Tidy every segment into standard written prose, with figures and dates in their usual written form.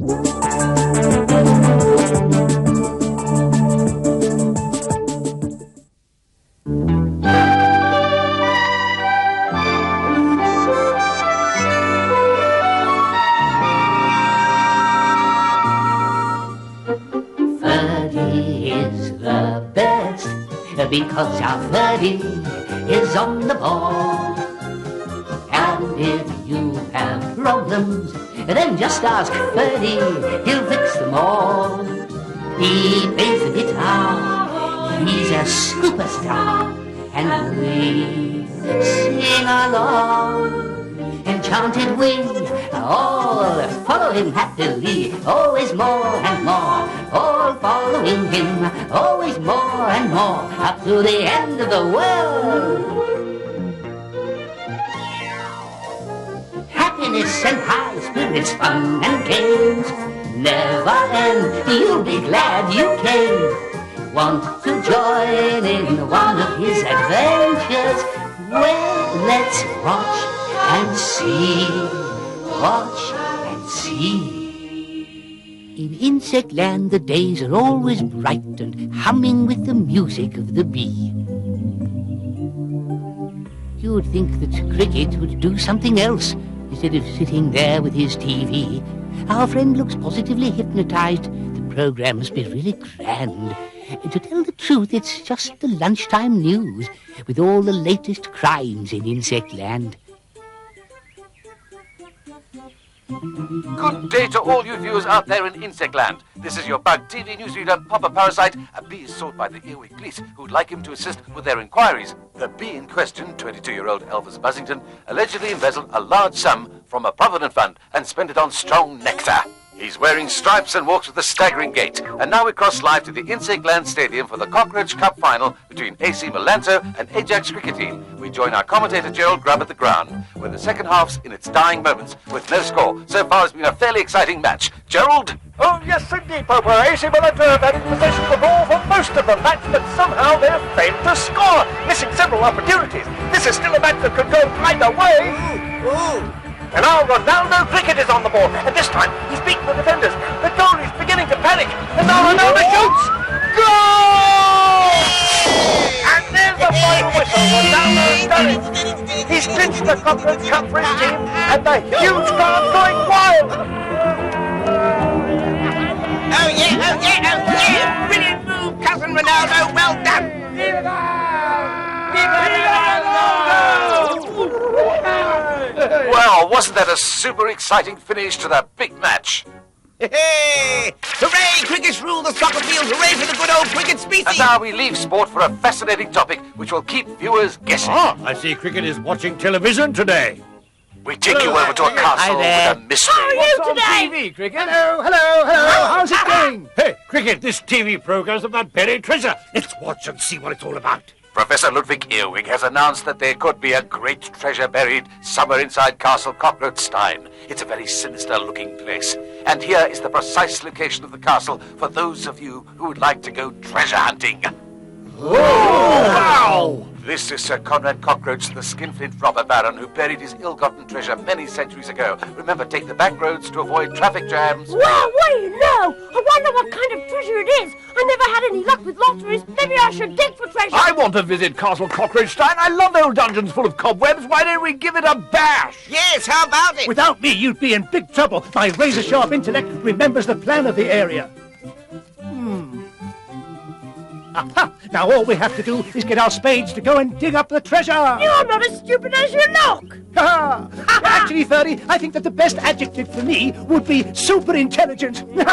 Ferdy is the best because our Ferdy is on the ball. And if you have problems, then just ask Ferdy, he'll fix them all. He plays the guitar, he's a superstar, and we sing along. Enchanted we all follow him happily, always more and more, all following him, always more and more, up to the end of the world. Happiness and high spirits, fun and games never end, you'll be glad you came. Want to join in one of his adventures? Well, let's watch and see, watch and see. In insect land the days are always bright and humming with the music of the bee. You'd think that Cricket would do something else instead of sitting there with his TV. Our friend looks positively hypnotized. The program must be really grand. To tell the truth, it's just the lunchtime news with all the latest crimes in insect land. Good day to all you viewers out there in insect land. This is your bug TV newsreader, Papa Parasite. A bee is sought by the earwig police who would like him to assist with their inquiries. The bee in question, 22-year-old Elvis Buzzington, allegedly embezzled a large sum from a provident fund and spent it on strong nectar. He's wearing stripes and walks with a staggering gait. And now we cross live to the Insect Land Stadium for the Cockroach Cup final between AC Melanto and Ajax cricket team. We join our commentator Gerald Grubb at the ground, where the second half's in its dying moments with no score. So far it's been a fairly exciting match. Gerald? Oh, yes, indeed, Popo. AC Melanto have had in possession of the ball for most of the match, but somehow they've failed to score, missing several opportunities. This is still a match that could go either way. Ooh. And now Ronaldo Cricket is on the ball, and this time he's beaten the defenders. The goalie's beginning to panic, and now Ronaldo shoots! Goal! And there's the final whistle. Ronaldo's done it. He's clinched the Cockroach Cup for his team, and the huge crowd going wild. Oh yeah! Brilliant move, cousin Ronaldo. Well done. Well, wasn't that a super exciting finish to the big match? Hey! Hooray! Cricket's rule the soccer field. Hooray for the good old cricket species. And now we leave sport for a fascinating topic which will keep viewers guessing. I see Cricket is watching television today. We take you over to a castle with a mystery. How are you today? TV, Cricket? Hello. How's it going? Hey, Cricket, this TV program's about buried treasure. Let's watch and see what it's all about. Professor Ludwig Earwig has announced that there could be a great treasure buried somewhere inside Castle Cockroachstein. It's a very sinister-looking place. And here is the precise location of the castle for those of you who would like to go treasure hunting. Oh, wow! This is Sir Conrad Cockroach, the skinflint robber baron who buried his ill-gotten treasure many centuries ago. Remember, take the back roads to avoid traffic jams. Well, wait, no! I wonder what kind of treasure it is. I never had any luck with lotteries. Maybe I should dig for treasure. I want to visit Castle Cockroachstein. I love old dungeons full of cobwebs. Why don't we give it a bash? Yes, how about it? Without me, you'd be in big trouble. My razor-sharp intellect remembers the plan of the area. Aha! Now all we have to do is get our spades to go and dig up the treasure. You're not as stupid as you look. Actually, Ferdy, I think that the best adjective for me would be super intelligent. Hang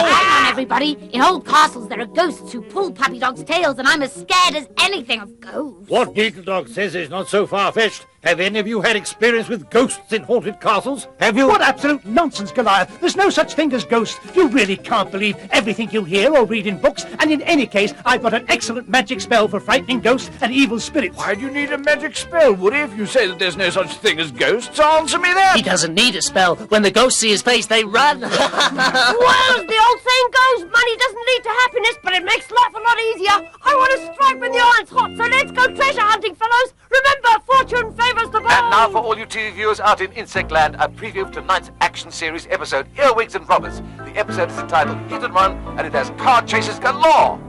on, everybody. In old castles, there are ghosts who pull puppy dogs' tails, and I'm as scared as anything of ghosts. What Needledog says is not so far-fetched. Have any of you had experience with ghosts in haunted castles? Have you? What absolute nonsense, Goliath. There's no such thing as ghosts. You really can't believe everything you hear or read in books, and in any case, I've got an excellent magic spell for frightening ghosts and evil spirits. Why do you need a magic spell, Woody, if you say that there's no such thing as ghosts? Answer me that! He doesn't need a spell. When the ghosts see his face, they run. Well, as the old saying goes, money doesn't lead to happiness, but it makes life a lot easier. I want to strike when the iron's hot, so let's go treasure hunting, fellows. Remember, fortune favours the bold. And now for all you TV viewers out in Insect Land, a preview of tonight's action. action series episode Earwigs and Robbers. The episode is entitled Hit and Run, and it has car chases galore.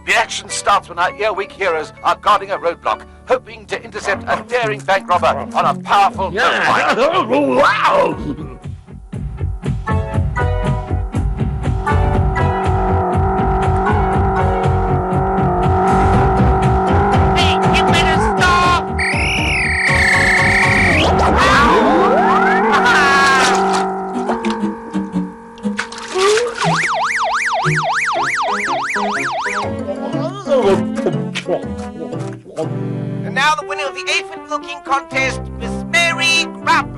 The action starts when our earwig heroes are guarding a roadblock, hoping to intercept a daring bank robber on a powerful motorbike. Wow! Hey, you better stop! And now the winner of the aphid milking contest, Miss Mary Crab.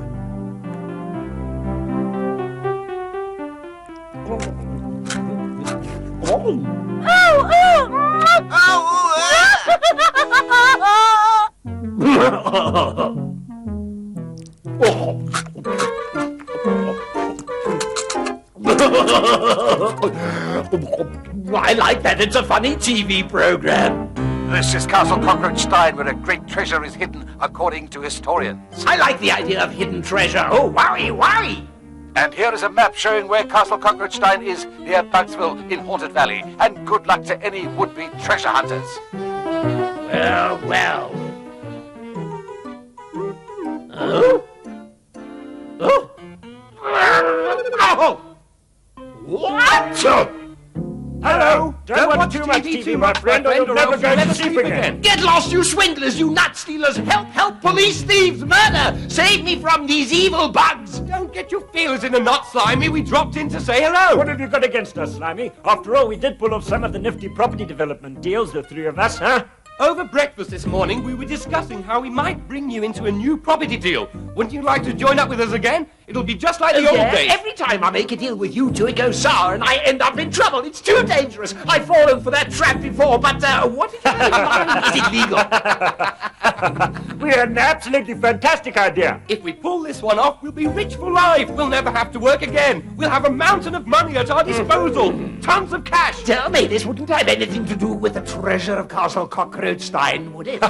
I like that. It's a funny TV program. This is Castle Cockroach Stein, where a great treasure is hidden, according to historians. I like the idea of hidden treasure. Oh, wowie, wowie! And here is a map showing where Castle Cockroach Stein is near Bugsville in Haunted Valley. And good luck to any would-be treasure hunters. Well. Oh? Oh? Oh! What? Hello! Don't watch too much TV, my friend, or you'll never go to sleep again. Get lost, you swindlers, you nut stealers! Help, help, police, thieves, murder! Save me from these evil bugs! Don't get your feelers in a knot, Slimy. We dropped in to say hello. What have you got against us, Slimy? After all, we did pull off some of the nifty property development deals, the three of us, huh? Over breakfast this morning, we were discussing how we might bring you into a new property deal. Wouldn't you like to join up with us again? It'll be just like the old days. Every time I make a deal with you two, it goes sour and I end up in trouble. It's too dangerous. I've fallen for that trap before, but what did you have in mind? Is it legal? We had an absolutely fantastic idea. If we pull this one off, we'll be rich for life. We'll never have to work again. We'll have a mountain of money at our disposal. Tons of cash. Tell me, this wouldn't have anything to do with the treasure of Castle Cockroach Stein, would it?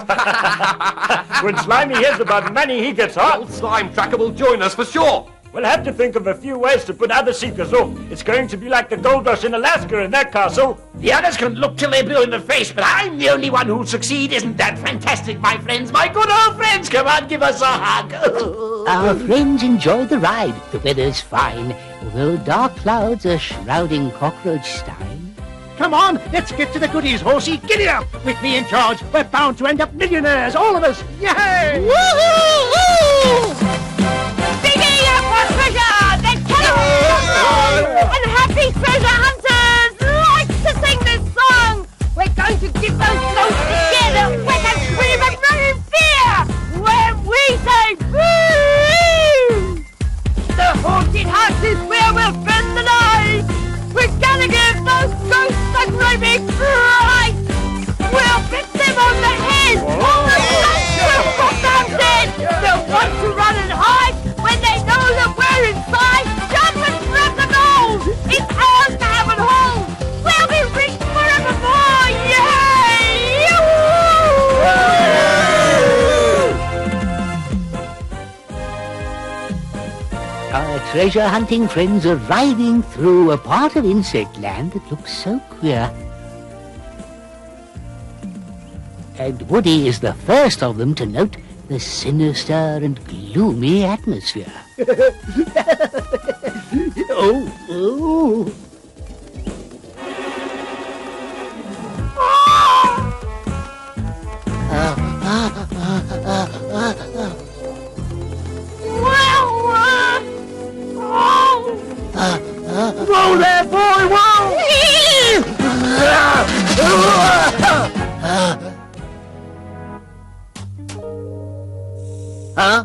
When Slimy hears about money, he gets hot. Old Slime Tracker will join us for sure. We'll have to think of a few ways to put other seekers off. It's going to be like the gold rush in Alaska in that castle. The others can look till they're blue in the face, but I'm the only one who'll succeed. Isn't that fantastic, my friends? My good old friends, come on, give us a hug. Our friends enjoyed the ride. The weather's fine, although dark clouds are shrouding Cockroach Stein. Come on, let's get to the goodies, horsey. Giddy up! With me in charge, we're bound to end up millionaires, all of us. Yay! Woohoo! Digging up for treasure! Then and happy treasure hunters like to sing this song. We're going to give those ghosts a scare that wet and scream and run in fear when we say boo! The haunted house is where we'll spend the night. We're gonna give those ghosts a great big fright. We'll hit them on the head. All the ghosts will pop down dead. They'll want to run and hide when they know that we're inside. Jump and grab the gold. It's ours to have and hold. We'll be rich forevermore. Yay! Our treasure hunting friends are riding through a part of insect land that looks so queer. And Woody is the first of them to note the sinister and gloomy atmosphere. Oh. Whoa there, boy, whoa! Huh?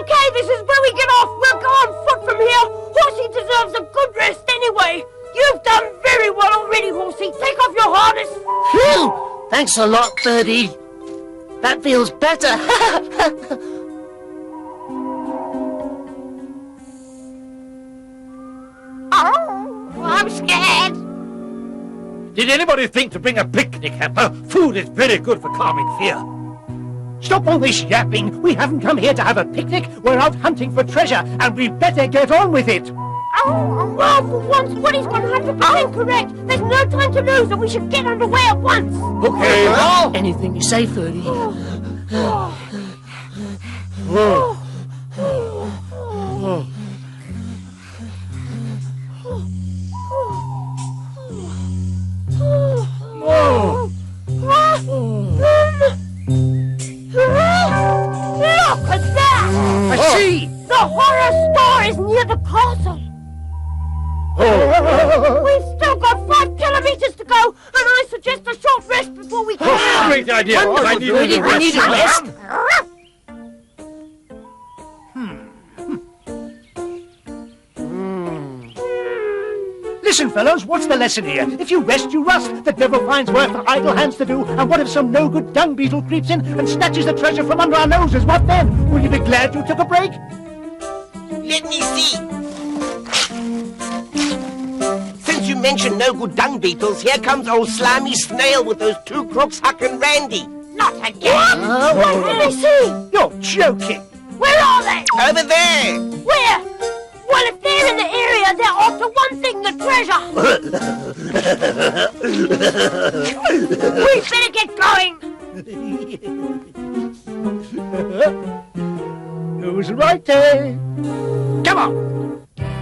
Okay, this is where we get off. We'll go on foot from here. Horsey deserves a good rest anyway. You've done very well already, Horsey. Take off your harness. Phew! Thanks a lot, Ferdy. That feels better. Oh, I'm scared. Did anybody think to bring a picnic hamper? Food is very good for calming fear. Stop all this yapping. We haven't come here to have a picnic. We're out hunting for treasure, and we'd better get on with it. Oh, well, for once, Woody's 100% correct. There's no time to lose, and we should get underway at once. Okay, anything you say, Ferdy. Look at that! I see. The horror store is near the castle. We've still got 5 kilometers to go, and I suggest a short rest before we go. Great idea. I need Ferdy, we need a rest. Listen, fellows, what's the lesson here? If you rest, you rust. The devil finds work for idle hands to do. And what if some no-good dung beetle creeps in and snatches the treasure from under our noses? What then? Will you be glad you took a break? Let me see. Since you mentioned no good dung beetles, here comes old slimy snail with those 2 crooks, Huck and Randy. Not again! What did they see? You're joking. Where are they? Over there. Where? Well, if they're in the area, they're after one thing, the treasure. We better get going. Who's right, eh? Come on.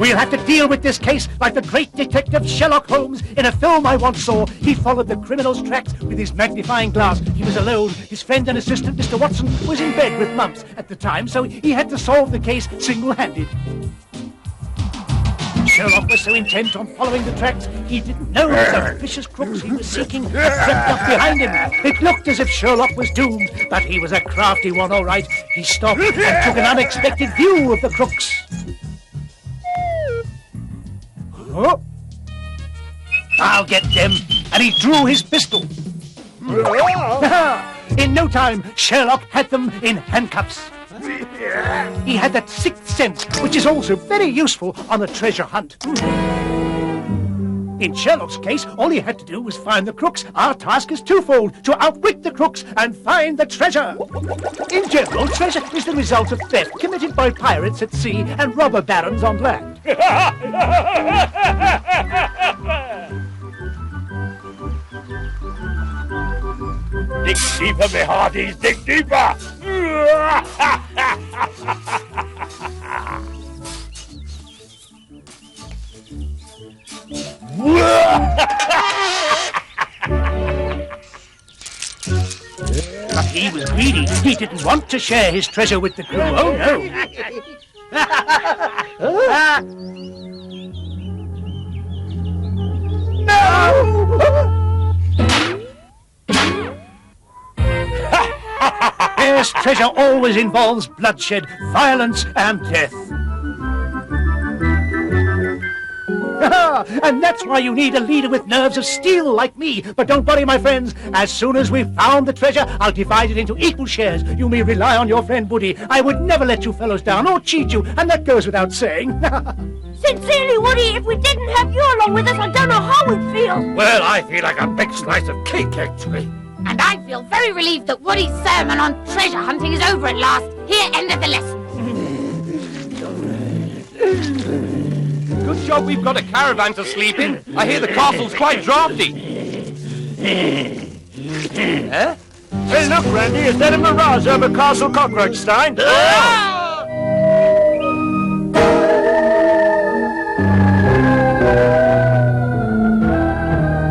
We'll have to deal with this case like the great detective Sherlock Holmes. In a film I once saw, he followed the criminal's tracks with his magnifying glass. He was alone. His friend and assistant, Mr. Watson, was in bed with mumps at the time, so he had to solve the case single-handed. Sherlock was so intent on following the tracks, he didn't know that the vicious crooks he was seeking had crept up behind him. It looked as if Sherlock was doomed, but he was a crafty one, all right. He stopped and took an unexpected view of the crooks. Oh. I'll get them. And he drew his pistol. In no time, Sherlock had them in handcuffs. He had that 6th sense, which is also very useful on a treasure hunt. In Sherlock's case, all he had to do was find the crooks. Our task is twofold, to outwit the crooks and find the treasure. In general, treasure is the result of theft committed by pirates at sea and robber barons on land. Dig deeper, me hearties, dig deeper! But he was greedy. He didn't want to share his treasure with the crew. Oh, no. Yes, treasure always involves bloodshed, violence, and death. And that's why you need a leader with nerves of steel like me. But don't worry, my friends. As soon as we've found the treasure, I'll divide it into equal shares. You may rely on your friend Woody. I would never let you fellows down or cheat you, and that goes without saying. Sincerely, Woody, if we didn't have you along with us, I don't know how we'd feel. Well, I feel like a big slice of cake, actually. And I feel very relieved that Woody's sermon on treasure hunting is over at last. Here endeth the lesson. Good job we've got a caravan to sleep in. I hear the castle's quite drafty. Huh? Hey, look, Randy, is that a mirage over Castle Cockroachstein?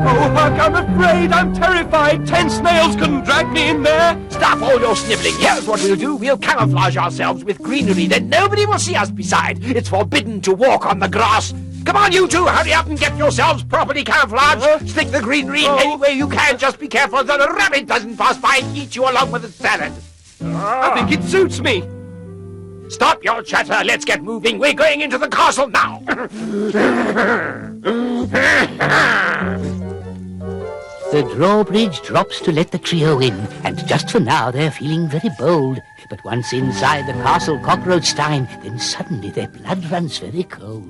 Oh, Huck, I'm afraid. I'm terrified. 10 snails couldn't drag me in there. Stop all your snivelling. Here's what we'll do. We'll camouflage ourselves with greenery. Then nobody will see us beside. It's forbidden to walk on the grass. Come on, you two. Hurry up and get yourselves properly camouflaged. Stick the greenery any way you can. Just be careful that a rabbit doesn't pass by and eat you along with the salad. I think it suits me. Stop your chatter. Let's get moving. We're going into the castle now. The drawbridge drops to let the trio in, and just for now they're feeling very bold. But once inside the castle Cockroachstein, then suddenly their blood runs very cold.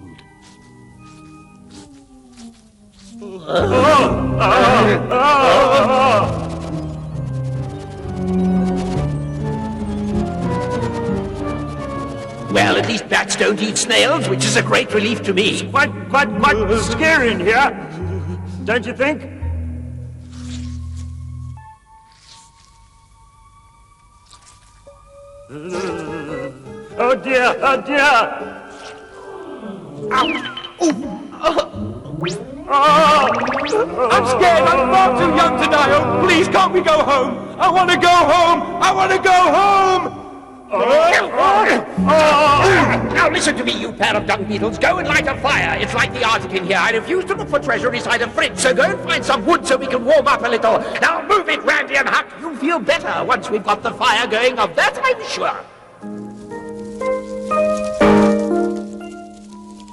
Well, at least bats don't eat snails, which is a great relief to me. Quite scary in here, don't you think? Oh dear, oh dear! I'm scared. I'm far too young to die. Oh, please, can't we go home? I want to go home. I want to go home. Now listen to me, you pair of dung beetles. Go and light a fire. It's like the Arctic in here. I refuse to look for treasure inside a fridge, so go and find some wood so we can warm up a little. Now move it, Randy and Huck. You'll feel better once we've got the fire going. Of that I'm sure.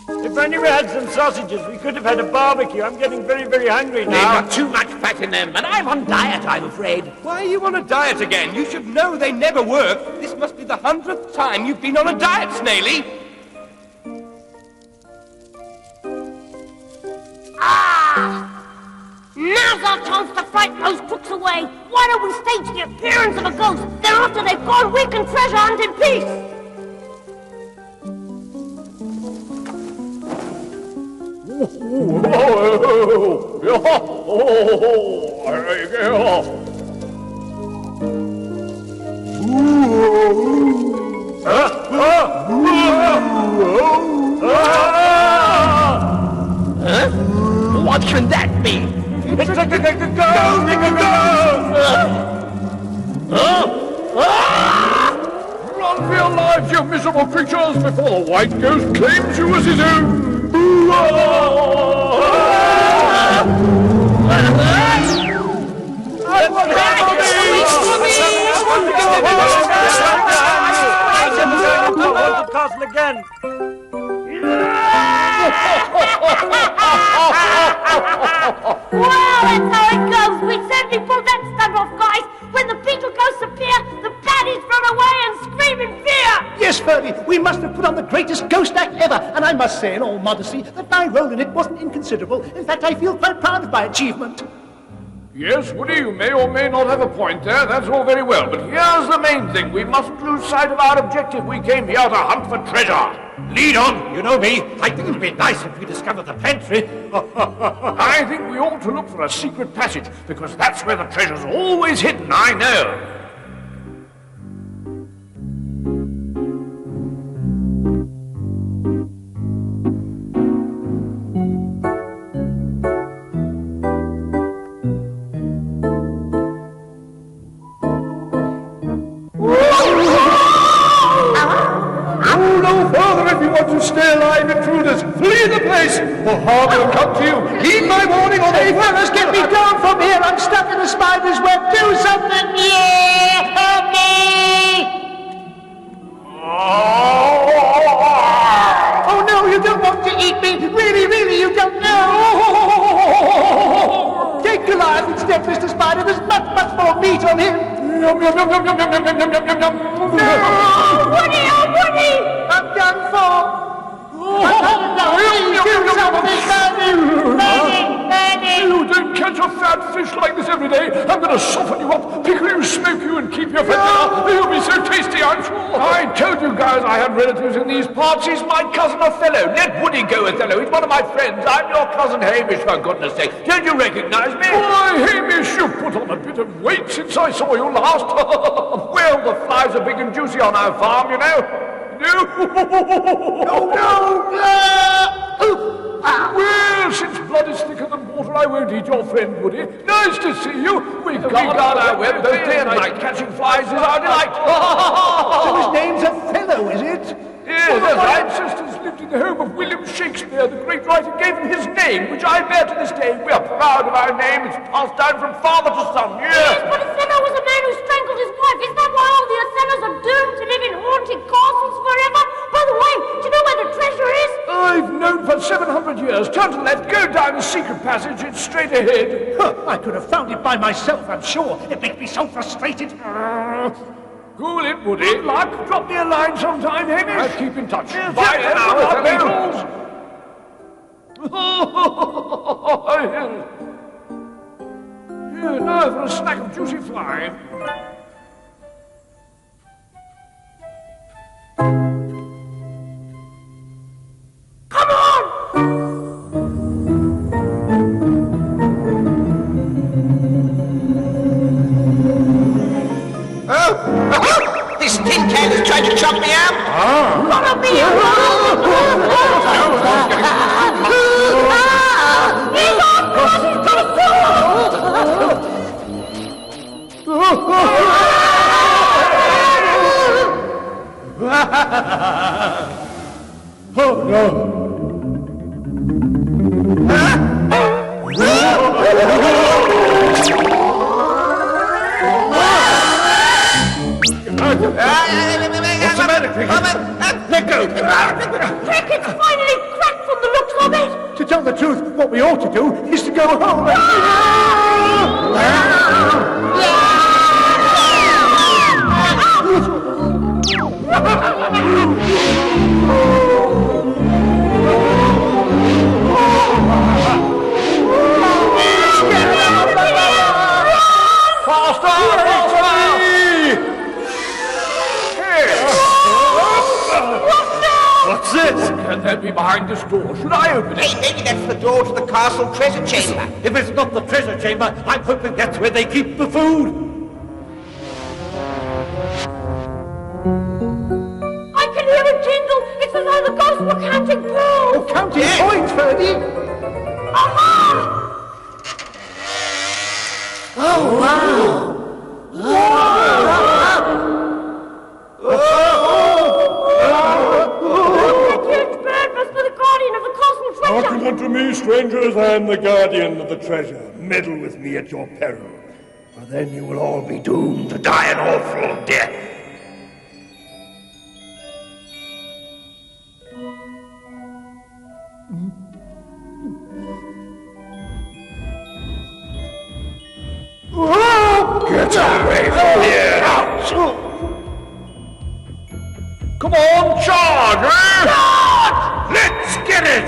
If only we had some sausages, we could have had a barbecue. I'm getting very, very hungry They've now. got too much fat in them, and I'm on diet, I'm afraid. Why are you on a diet again? You should know they never work. This must be the 100th time you've been on a diet, Snaily. Now's our chance to frighten those crooks away. Why don't we stage the appearance of a ghost? Then after they've gone, we can treasure hunt in peace. What can that be? It's a ghost! Run for your lives, you miserable creatures, before the white ghost claims you as his own! Haunted castle again! Well, that's how it goes. We certainly pulled that stunt off, guys. When the beetle ghosts appear, the baddies run away and scream in fear. Yes, Ferdy, we must have put on the greatest ghost act ever, and I must say, in all modesty, that my role in it wasn't inconsiderable. In fact, I feel quite proud of my achievement. Yes, Woody, you may or may not have a point there. That's all very well. But here's the main thing. We mustn't lose sight of our objective. We came here to hunt for treasure. Lead on. You know me. I think it'd be nice if we discovered the pantry. I think we ought to look for a secret passage, because that's where the treasure's always hidden, I know. To stay alive, intruders, flee the place, or harm will come to you. Heed my warning, or they fellas, get me down from here. I'm stuck in a spider's web. Do something, yeah! Help me! Oh no, you don't want to eat me. Really, you don't know. Take Goliath instead, Mr. Spider. There's much more meat on him. Yum, yum, yum, yum, yum, yum, yum, yum, yum, yum. No! Woody, oh, Woody! I'm done for. You don't catch a fat fish like this every day. I'm going to soften you up, pickle you, smoke you, and keep you for dinner. You'll be so tasty, I'm sure. I told you guys I had relatives in these parts. He's my cousin Othello. Let Woody go, Othello. He's one of my friends. I'm your cousin Hamish, for goodness sake. Don't you recognize me? Why, Hamish, you've put on a bit of weight since I saw you last. Well, the flies are big and juicy on our farm, you know. No! Well, since blood is thicker than water, I won't eat your friend, Woody. Nice to see you. We guard our web both day and night. Catching flies is our delight. So his name's Othello, is it? Yes, Well, my that's right. ancestors lived in the home of William Shakespeare. The great writer gave him his name, which I bear to this day. We are proud of our name. It's passed down from father to son. Yes, but Othello was a man who strangled his wife. Is that why all the Othellos are doomed to live in haunted castles forever? By the way, do you know where the treasure is? I've known for 700 years. Turn to the left, go down the secret passage. It's straight ahead. I could have found it by myself, I'm sure. It makes me so frustrated. Cool it, Woody. Good luck. Drop me a line sometime, Hamish. I'll keep in touch. Yes, Bye yes, now, good luck, Othello. Here, now for a snack of juicy fly. chop me up? Follow me around! He's on! He's got a Oh, no. What's the matter, Cricket? Let go! Cricket's finally cracked from the looks of it! To tell the truth, what we ought to do is to go home and... What's this? Can that be behind this door? Should I open it? Hey, maybe that's the door to the castle treasure chamber. If it's not the treasure chamber, I'm hoping that's where they keep the food. I can hear a jingle! It's as though the ghosts were counting pearls! Oh, counting coins, Ferdy! Aha! Oh, wow! That huge bird must be the guardian of the castle treasure! Hearken unto me, strangers, I am the guardian of the treasure. Meddle with me at your peril, for then you will all be doomed to die an awful death. Get away from here! Come on, charge, eh? Charge! Let's get it!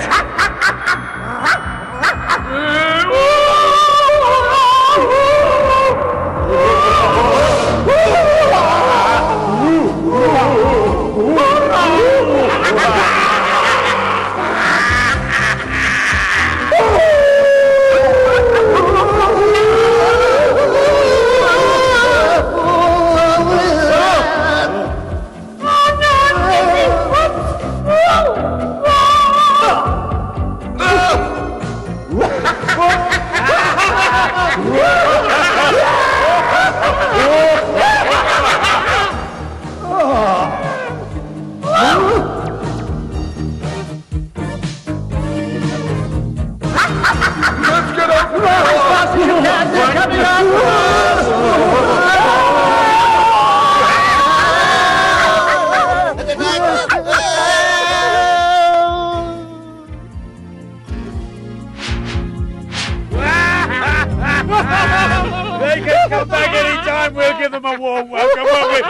They can come back any time. We'll give them a warm welcome, won't we?